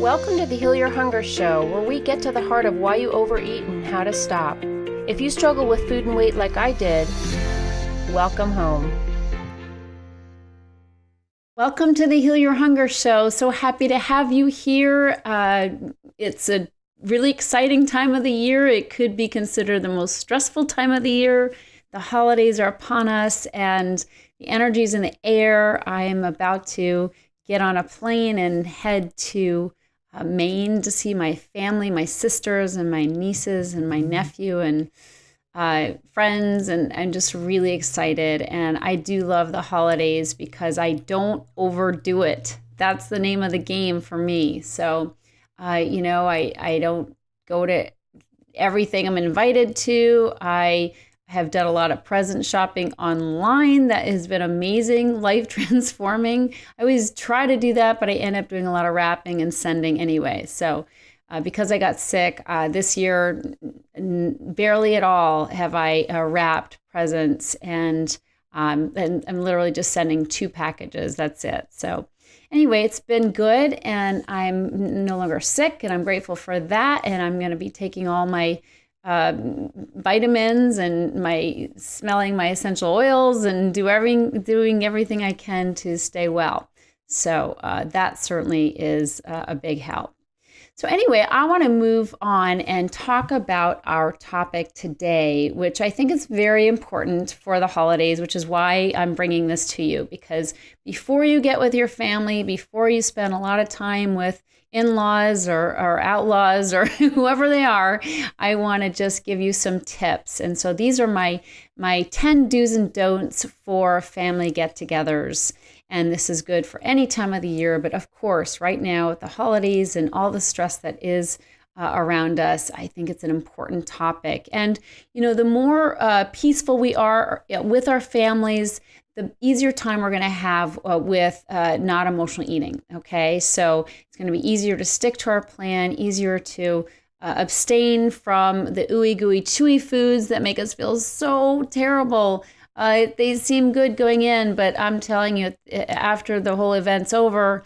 Welcome to the Heal Your Hunger Show, where we get to the heart of why you overeat and how to stop. If you struggle with food and weight like I did, welcome home. Welcome to the Heal Your Hunger Show. So happy to have you here. It's a really exciting time of the year. It could be considered the most stressful time of the year. The holidays are upon us and the energy's in the air. I am about to get on a plane and head to Maine to see my family, my sisters and my nieces and my nephew and friends, and I'm just really excited. And I do love the holidays because I don't overdo it. That's the name of the game for me. So, I don't go to everything I'm invited to. I have done a lot of present shopping online. That has been amazing, life transforming. I always try to do that, but I end up doing a lot of wrapping and sending anyway. So because I got sick this year, barely at all have I wrapped presents, and I'm literally just sending 2 packages. That's it. So anyway, it's been good, and I'm no longer sick, and I'm grateful for that. And I'm going to be taking all my vitamins and smelling my essential oils and doing everything I can to stay well. So that certainly is a big help. So anyway, I want to move on and talk about our topic today, which I think is very important for the holidays, which is why I'm bringing this to you. Because before you get with your family, before you spend a lot of time with in-laws or outlaws or whoever they are, I want to just give you some tips. And so these are my 10 do's and don'ts for family get-togethers. And this is good for any time of the year. But of course, right now with the holidays and all the stress that is around us, I think it's an important topic. And, the more peaceful we are with our families, the easier time we're going to have with not emotional eating. Okay, so it's going to be easier to stick to our plan, easier to abstain from the ooey gooey chewy foods that make us feel so terrible. They seem good going in, but I'm telling you, after the whole event's over,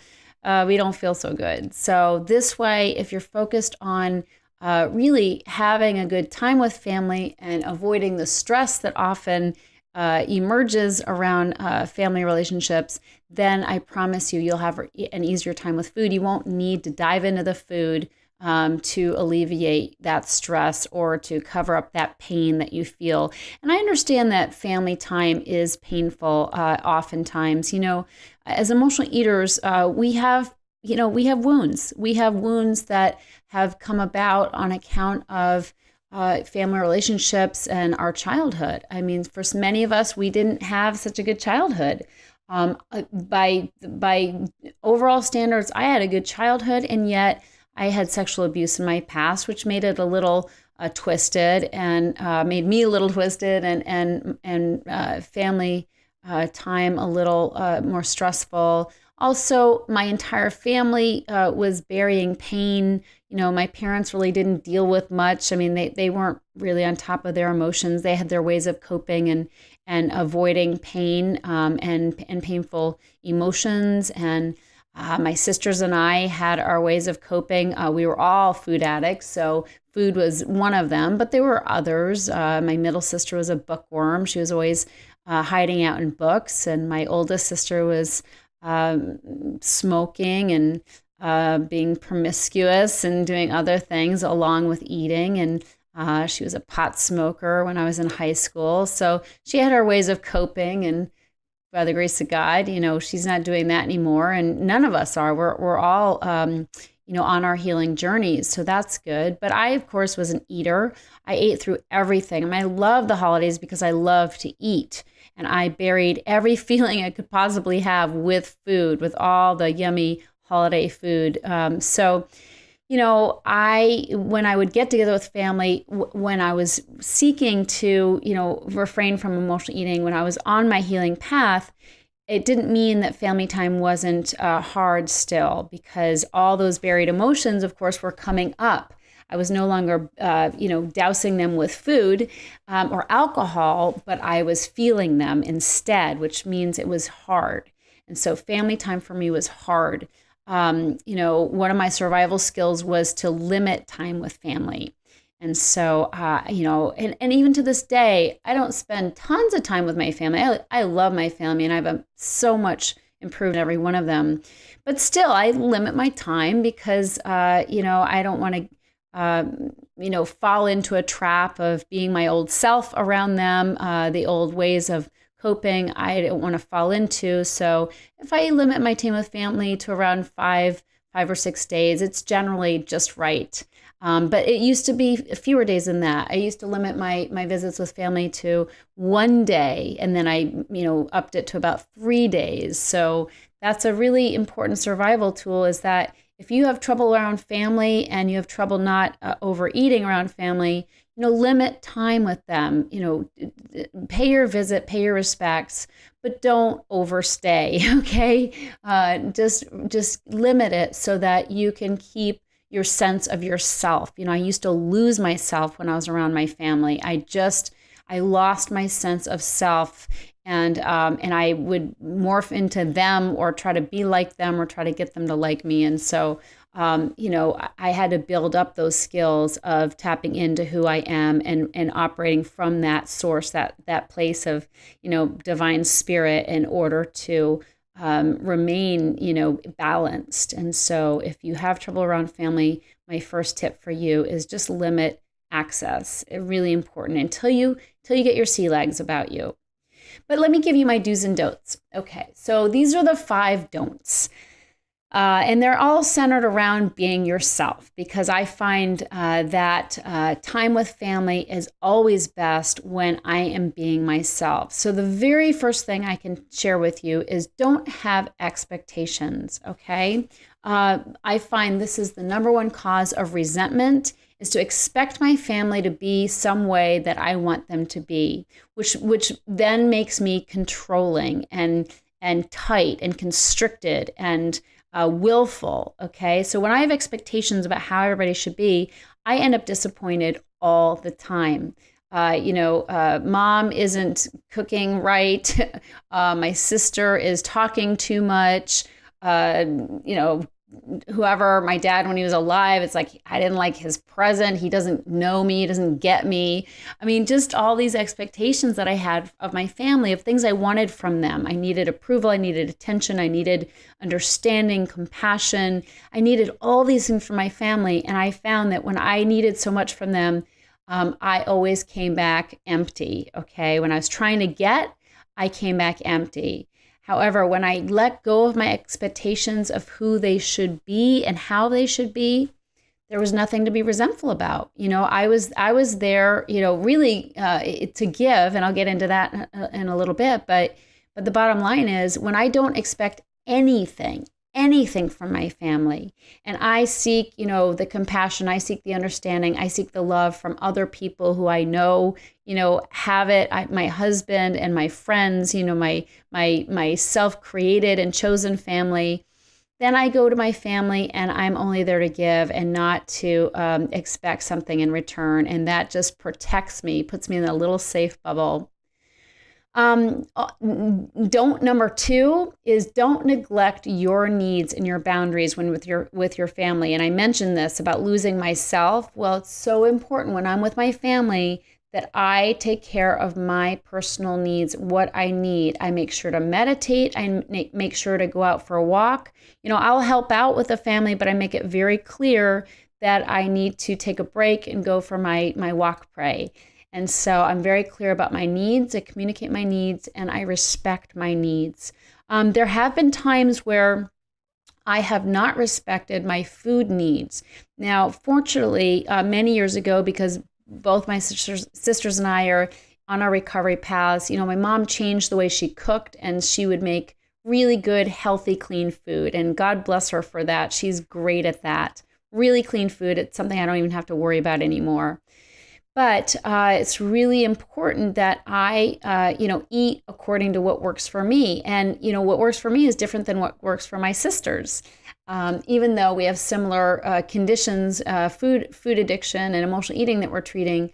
we don't feel so good. So this way, if you're focused on really having a good time with family and avoiding the stress that often emerges around family relationships, then I promise you'll have an easier time with food. You won't need to dive into the food to alleviate that stress or to cover up that pain that you feel. And I understand that family time is painful oftentimes. As emotional eaters, we have wounds. We have wounds that have come about on account of family relationships and our childhood. I mean, for many of us, we didn't have such a good childhood. By overall standards, I had a good childhood, and yet I had sexual abuse in my past, which made it a little twisted and made me a little twisted, and family time a little more stressful. Also, my entire family was burying pain. My parents really didn't deal with much. I mean, they weren't really on top of their emotions. They had their ways of coping and avoiding pain and painful emotions. And my sisters and I had our ways of coping. We were all food addicts, so food was one of them, but there were others. My middle sister was a bookworm. She was always hiding out in books, and my oldest sister was smoking and being promiscuous and doing other things along with eating. And she was a pot smoker when I was in high school. So she had her ways of coping, and by the grace of God, she's not doing that anymore. And none of us are. We're all, on our healing journeys. So that's good. But I, of course, was an eater. I ate through everything. And I love the holidays because I love to eat. And I buried every feeling I could possibly have with food, with all the yummy holiday food. When I would get together with family, when I was seeking to, refrain from emotional eating, when I was on my healing path, it didn't mean that family time wasn't hard still, because all those buried emotions, of course, were coming up. I was no longer, dousing them with food or alcohol, but I was feeling them instead, which means it was hard. And so family time for me was hard. one of my survival skills was to limit time with family. And so, and even to this day, I don't spend tons of time with my family. I love my family, and I've so much improved every one of them. But still, I limit my time because, I don't want to, fall into a trap of being my old self around them, the old ways of coping I don't want to fall into. So if I limit my time with family to around 5 or 6 days, it's generally just right. But it used to be fewer days than that. I used to limit my visits with family to 1 day, and then I, upped it to about 3 days. So that's a really important survival tool, is that if you have trouble around family and you have trouble not overeating around family, limit time with them, pay your visit, pay your respects, but don't overstay, okay? Just limit it so that you can keep your sense of yourself. I used to lose myself when I was around my family. I lost my sense of self, and I would morph into them or try to be like them or try to get them to like me. And so, I had to build up those skills of tapping into who I am and operating from that source, that place of, divine spirit, in order to remain, balanced. And so if you have trouble around family, my first tip for you is just limit access. It's really important until you get your sea legs about you. But let me give you my do's and don'ts. Okay, so these are the 5 don'ts. And they're all centered around being yourself, because I find that time with family is always best when I am being myself. So the very first thing I can share with you is don't have expectations, okay? I find this is the number one cause of resentment, is to expect my family to be some way that I want them to be, which then makes me controlling and tight and constricted and willful, okay? So when I have expectations about how everybody should be, I end up disappointed all the time. Mom isn't cooking right. My sister is talking too much. Whoever, my dad, when he was alive, it's like, I didn't like his present. He doesn't know me. He doesn't get me. I mean, just all these expectations that I had of my family, of things I wanted from them. I needed approval. I needed attention. I needed understanding, compassion. I needed all these things from my family. And I found that when I needed so much from them, I always came back empty, okay? When I was trying to get, I came back empty. However, when I let go of my expectations of who they should be and how they should be, there was nothing to be resentful about. I was there, really to give, and I'll get into that in a little bit. But the bottom line is, when I don't expect anything from my family, and I seek, the compassion, I seek the understanding, I seek the love from other people who I know, have it. My husband and my friends, my self-created and chosen family. Then I go to my family and I'm only there to give and not to expect something in return. And that just protects me, puts me in a little safe bubble. Number 2 is don't neglect your needs and your boundaries when with your family. And I mentioned this about losing myself. Well, it's so important when I'm with my family that I take care of my personal needs, what I need. I make sure to meditate. I make sure to go out for a walk. I'll help out with the family, but I make it very clear that I need to take a break and go for my walk, pray. And so I'm very clear about my needs. I communicate my needs, and I respect my needs. There have been times where I have not respected my food needs. Now, fortunately, many years ago, because both my sisters and I are on our recovery paths, my mom changed the way she cooked, and she would make really good, healthy, clean food. And God bless her for that. She's great at that. Really clean food. It's something I don't even have to worry about anymore. But it's really important that I, eat according to what works for me. And, what works for me is different than what works for my sisters. Even though we have similar conditions, food addiction and emotional eating that we're treating,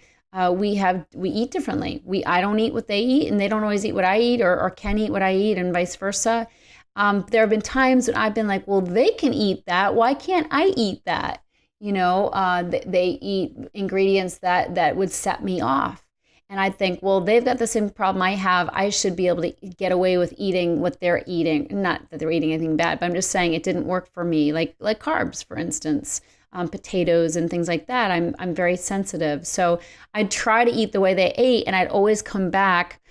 we eat differently. I don't eat what they eat, and they don't always eat what I eat or can eat what I eat, and vice versa. There have been times when I've been like, well, they can eat that. Why can't I eat that? They eat ingredients that would set me off. And I think, well, they've got the same problem I have. I should be able to get away with eating what they're eating. Not that they're eating anything bad, but I'm just saying it didn't work for me. Like carbs, for instance, potatoes and things like that. I'm very sensitive. So I'd try to eat the way they ate, and I'd always come back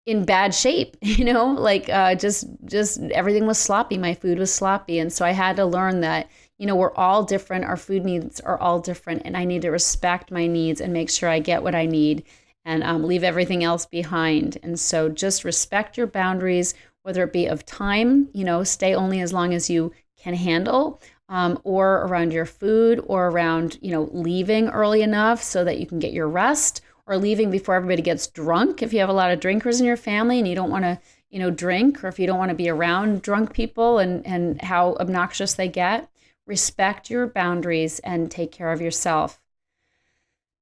in bad shape, just everything was sloppy. My food was sloppy. And so I had to learn that, we're all different. Our food needs are all different. And I need to respect my needs and make sure I get what I need and leave everything else behind. And so just respect your boundaries, whether it be of time, stay only as long as you can handle, or around your food, or around, leaving early enough so that you can get your rest, or leaving before everybody gets drunk. If you have a lot of drinkers in your family and you don't want to, drink, or if you don't want to be around drunk people and how obnoxious they get, respect your boundaries and take care of yourself.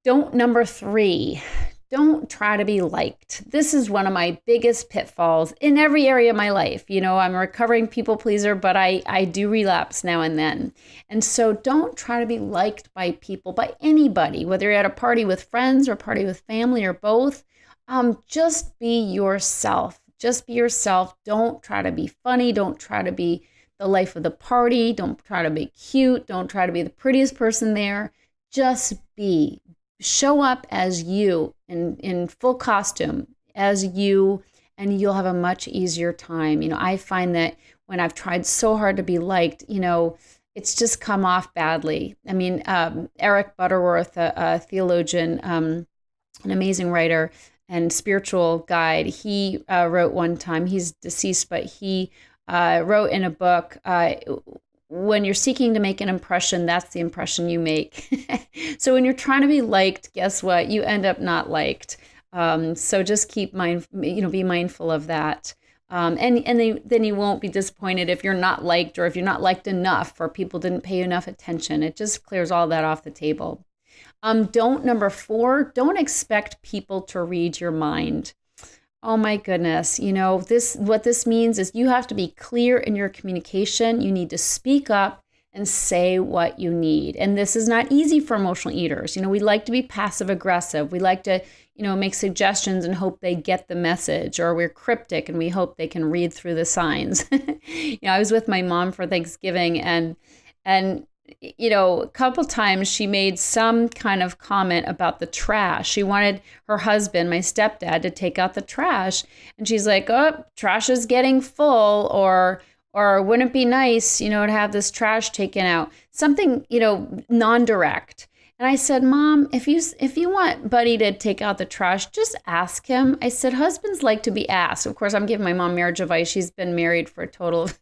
Number 3, don't try to be liked. This is one of my biggest pitfalls in every area of my life. I'm a recovering people pleaser, but I do relapse now and then. And so don't try to be liked by people, by anybody, whether you're at a party with friends or a party with family or both. Just be yourself. Just be yourself. Don't try to be funny. Don't try to be the life of the party. Don't try to be cute. Don't try to be the prettiest person there. Just be. Show up as you in full costume as you, and you'll have a much easier time. I find that when I've tried so hard to be liked, it's just come off badly. I mean, Eric Butterworth, a theologian, an amazing writer and spiritual guide, he wrote one time, he's deceased, but he wrote in a book, when you're seeking to make an impression, that's the impression you make. So when you're trying to be liked, guess what? You end up not liked. So just be mindful of that. Then you won't be disappointed if you're not liked, or if you're not liked enough, or people didn't pay you enough attention. It just clears all that off the table. Number 4, don't expect people to read your mind. Oh my goodness. What this means is you have to be clear in your communication. You need to speak up and say what you need. And this is not easy for emotional eaters. We like to be passive aggressive. We like to, make suggestions and hope they get the message, or we're cryptic and we hope they can read through the signs. I was with my mom for Thanksgiving, and a couple times she made some kind of comment about the trash. She wanted her husband, my stepdad, to take out the trash. And she's like, oh, trash is getting full, or wouldn't it be nice, to have this trash taken out? Something, non-direct. And I said, Mom, if you want Buddy to take out the trash, just ask him. I said, husbands like to be asked. Of course, I'm giving my mom marriage advice. She's been married for a total of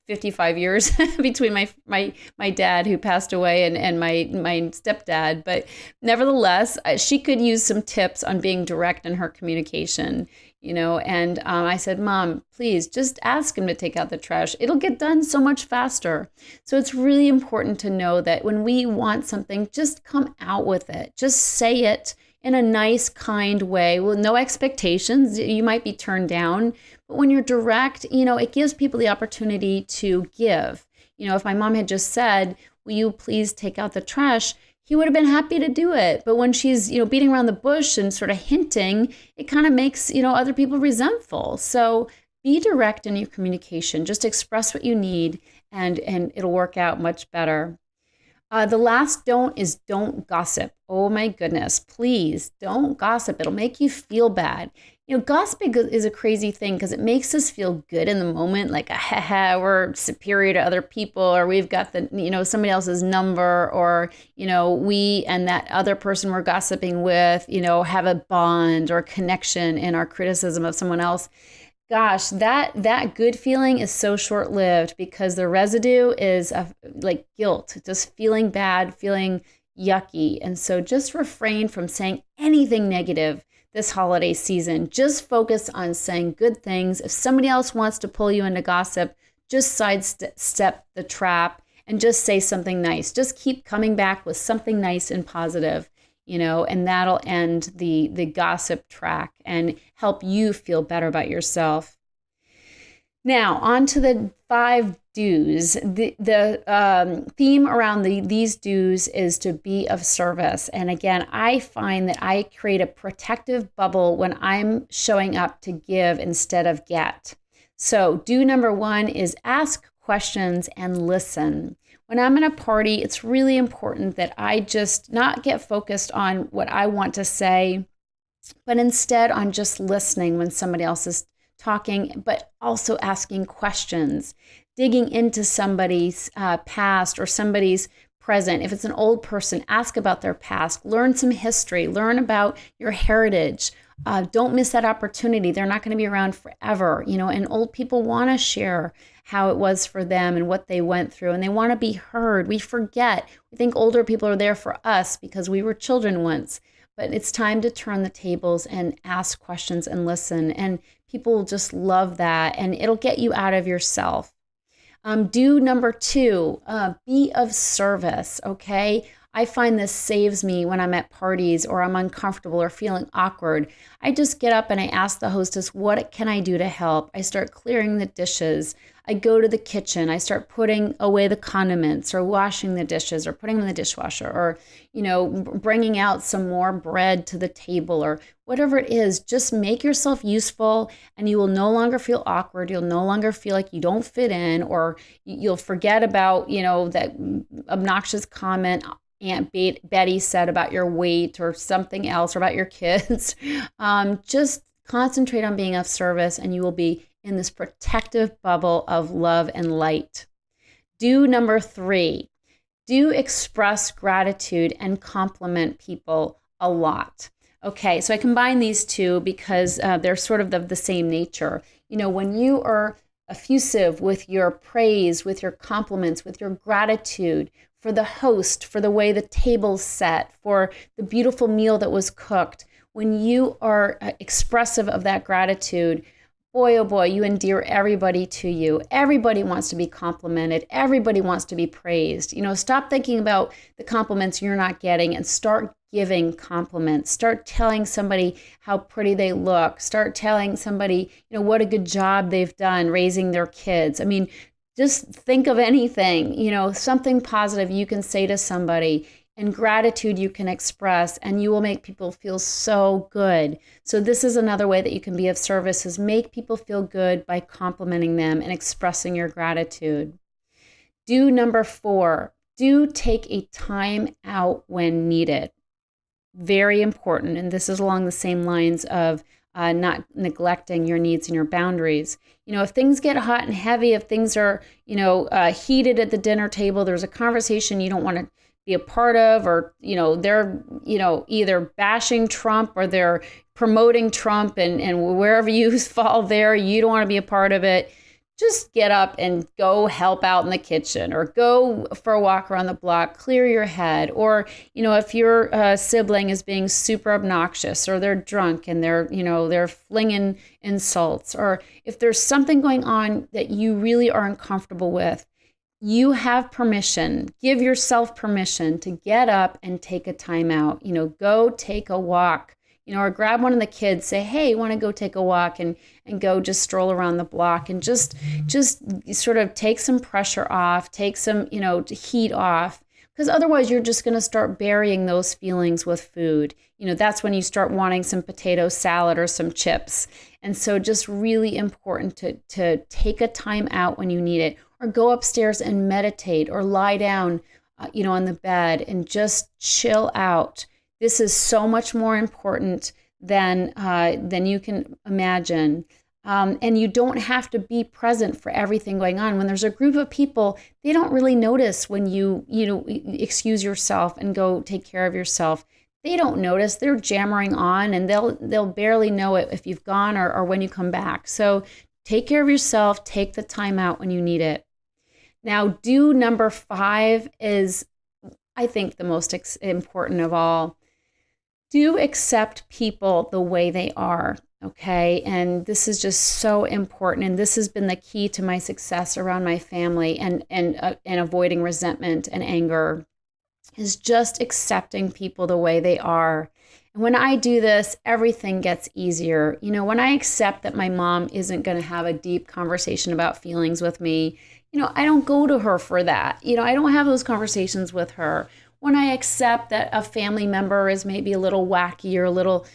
55 years between my dad, who passed away, and my stepdad. But nevertheless, she could use some tips on being direct in her communication, and I said, Mom, please just ask him to take out the trash. It'll get done so much faster. So it's really important to know that when we want something, just come out with it. Just say it in a nice, kind way with no expectations. You might be turned down, but when you're direct, it gives people the opportunity to give. If my mom had just said, will you please take out the trash? He would have been happy to do it. But when she's, beating around the bush and sort of hinting, it kind of makes, other people resentful. So be direct in your communication. Just express what you need, and it'll work out much better. The last don't is don't gossip. Oh my goodness, please don't gossip. It'll make you feel bad. Gossiping is a crazy thing because it makes us feel good in the moment, like, we're superior to other people, or we've got somebody else's number, or, we and that other person we're gossiping with, have a bond or connection in our criticism of someone else. Gosh, that good feeling is so short-lived, because the residue is like guilt, just feeling bad, feeling yucky. And so just refrain from saying anything negative this holiday season. Just focus on saying good things. If somebody else wants to pull you into gossip, just sidestep the trap and just say something nice. Just keep coming back with something nice and positive, and that'll end the gossip track and help you feel better about yourself. Now, on to the 5 do's. The theme around these do's is to be of service. And again, I find that I create a protective bubble when I'm showing up to give instead of get. So do number 1 is ask questions and listen. When I'm in a party, it's really important that I just not get focused on what I want to say, but instead on just listening when somebody else is talking, but also asking questions, digging into somebody's past or somebody's present. If it's an old person, ask about their past, learn some history, learn about your heritage. Don't miss that opportunity. They're not going to be around forever, and old people want to share how it was for them and what they went through, and they want to be heard. We forget. We think older people are there for us because we were children once. But it's time to turn the tables and ask questions and listen. And people will just love that. And it'll get you out of yourself. Do number 2, be of service, okay? I find this saves me when I'm at parties or I'm uncomfortable or feeling awkward. I just get up and I ask the hostess, what can I do to help? I start clearing the dishes. I go to the kitchen. I start putting away the condiments or washing the dishes or putting them in the dishwasher or, bringing out some more bread to the table or whatever it is. Just make yourself useful and you will no longer feel awkward. You'll no longer feel like you don't fit in, or you'll forget about, that obnoxious comment Aunt Betty said about your weight or something else or about your kids. Just concentrate on being of service and you will be in this protective bubble of love and light. Do number 3, do express gratitude and compliment people a lot. Okay, so I combine these 2 because they're sort of the same nature. When you are effusive with your praise, with your compliments, with your gratitude for the host, for the way the table's set, for the beautiful meal that was cooked, when you are expressive of that gratitude, boy, oh boy, you endear everybody to you. Everybody wants to be complimented. Everybody wants to be praised. Stop thinking about the compliments you're not getting and start giving compliments. Start telling somebody how pretty they look. Start telling somebody, what a good job they've done raising their kids. Just think of anything, something positive you can say to somebody. And gratitude you can express, and you will make people feel so good. So this is another way that you can be of service, is make people feel good by complimenting them and expressing your gratitude. Do number 4, do take a time out when needed. Very important, and this is along the same lines of not neglecting your needs and your boundaries. If things get hot and heavy, if things are, heated at the dinner table, there's a conversation you don't want to be a part of, or, they're, either bashing Trump or they're promoting Trump, and wherever you fall there, you don't want to be a part of it. Just get up and go help out in the kitchen or go for a walk around the block, clear your head. Or, if your sibling is being super obnoxious or they're drunk and they're flinging insults, or if there's something going on that you really are uncomfortable with, you have permission, give yourself permission to get up and take a time out. Go take a walk, or grab one of the kids, say, hey, want to go take a walk and go just stroll around the block and just sort of take some pressure off, take some, heat off. Because otherwise you're just going to start burying those feelings with food. That's when you start wanting some potato salad or some chips. And so just really important to take a time out when you need it, or go upstairs and meditate or lie down, on the bed and just chill out. This is so much more important than you can imagine. And you don't have to be present for everything going on. When there's a group of people, they don't really notice when you excuse yourself and go take care of yourself. They don't notice. They're jammering on, and they'll barely know it if you've gone or when you come back. So take care of yourself. Take the time out when you need it. Now, do number 5 is, I think, the most important of all. Do accept people the way they are, okay? And this is just so important. And this has been the key to my success around my family and avoiding resentment and anger, is just accepting people the way they are. And when I do this, everything gets easier. When I accept that my mom isn't going to have a deep conversation about feelings with me, I don't go to her for that. I don't have those conversations with her. When I accept that a family member is maybe a little wacky or a little,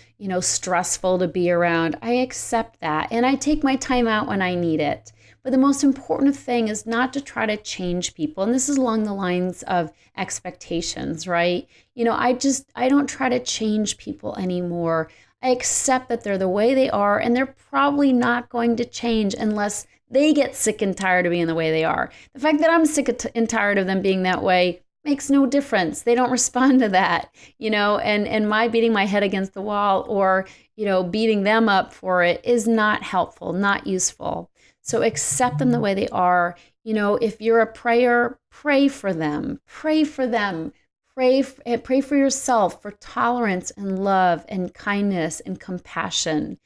stressful to be around, I accept that. And I take my time out when I need it. But the most important thing is not to try to change people. And this is along the lines of expectations, right? I don't try to change people anymore. I accept that they're the way they are, and they're probably not going to change unless they get sick and tired of being the way they are. The fact that I'm sick and tired of them being that way makes no difference. They don't respond to that, and my beating my head against the wall or, beating them up for it is not helpful, not useful. So accept them the way they are. If you're a prayer, pray for them. Pray for them. Pray for yourself for tolerance and love and kindness and compassion.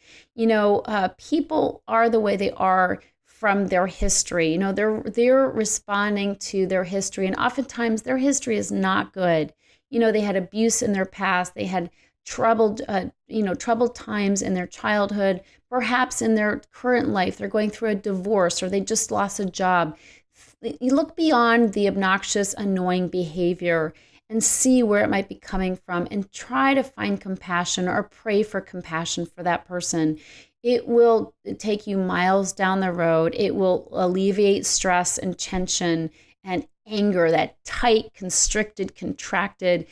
People are the way they are from their history. They're responding to their history, and oftentimes their history is not good. They had abuse in their past. They had troubled times in their childhood. Perhaps in their current life, they're going through a divorce or they just lost a job. You look beyond the obnoxious, annoying behavior and see where it might be coming from and try to find compassion or pray for compassion for that person. It will take you miles down the road. It will alleviate stress and tension and anger, that tight, constricted, contracted,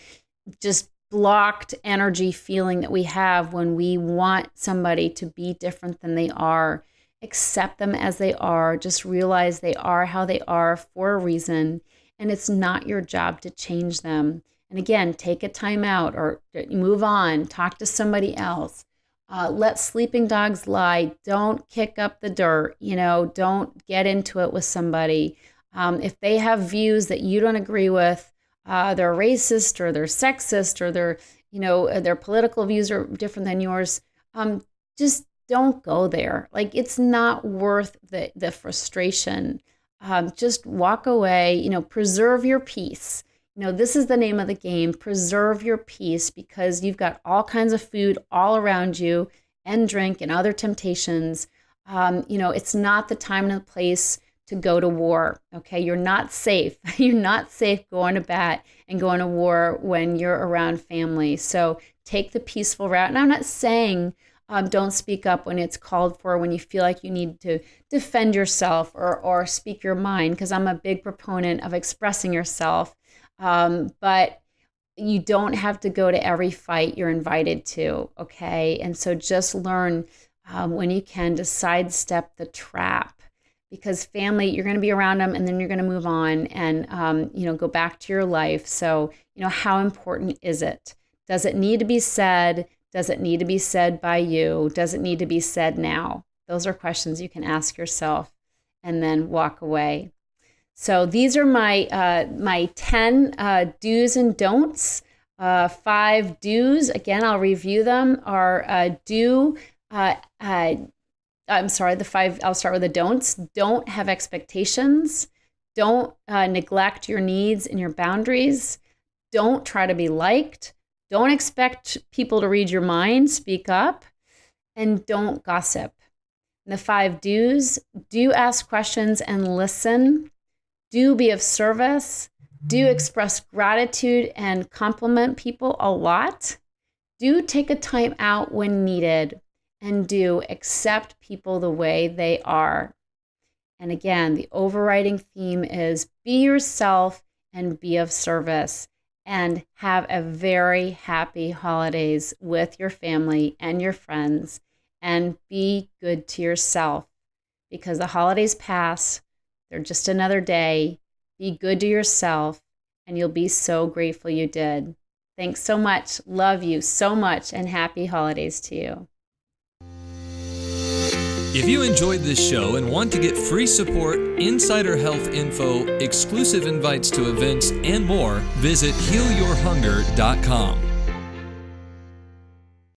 just blocked energy feeling that we have when we want somebody to be different than they are. Accept them as they are. Just realize they are how they are for a reason, and it's not your job to change them. And again, take a time out or move on, talk to somebody else. Let sleeping dogs lie. Don't kick up the dirt. Don't get into it with somebody. If they have views that you don't agree with, they're racist or they're sexist or their political views are different than yours, just don't go there. It's not worth the frustration. Just walk away, preserve your peace. This is the name of the game. Preserve your peace, because you've got all kinds of food all around you and drink and other temptations. It's not the time and the place to go to war. Okay. You're not safe. You're not safe going to bat and going to war when you're around family. So take the peaceful route. And I'm not saying don't speak up when it's called for, when you feel like you need to defend yourself or speak your mind, because I'm a big proponent of expressing yourself. But you don't have to go to every fight you're invited to. Okay. And so just learn when you can to sidestep the trap. Because family, you're going to be around them and then you're going to move on and, go back to your life. So, how important is it? Does it need to be said? Does it need to be said by you? Does it need to be said now? Those are questions you can ask yourself and then walk away. So these are my 10 do's and don'ts. 5 do's, again, I'll review them, are the 5, I'll start with the don'ts. Don't have expectations. Don't neglect your needs and your boundaries. Don't try to be liked. Don't expect people to read your mind, speak up, and don't gossip. And the 5 do's: do ask questions and listen. Do be of service. Do express gratitude and compliment people a lot. Do take a time out when needed. And do accept people the way they are. And again, the overriding theme is be yourself and be of service, and have a very happy holidays with your family and your friends, and be good to yourself, because the holidays pass. They're just another day. Be good to yourself, and you'll be so grateful you did. Thanks so much. Love you so much, and happy holidays to you. If you enjoyed this show and want to get free support, insider health info, exclusive invites to events, and more, visit healyourhunger.com.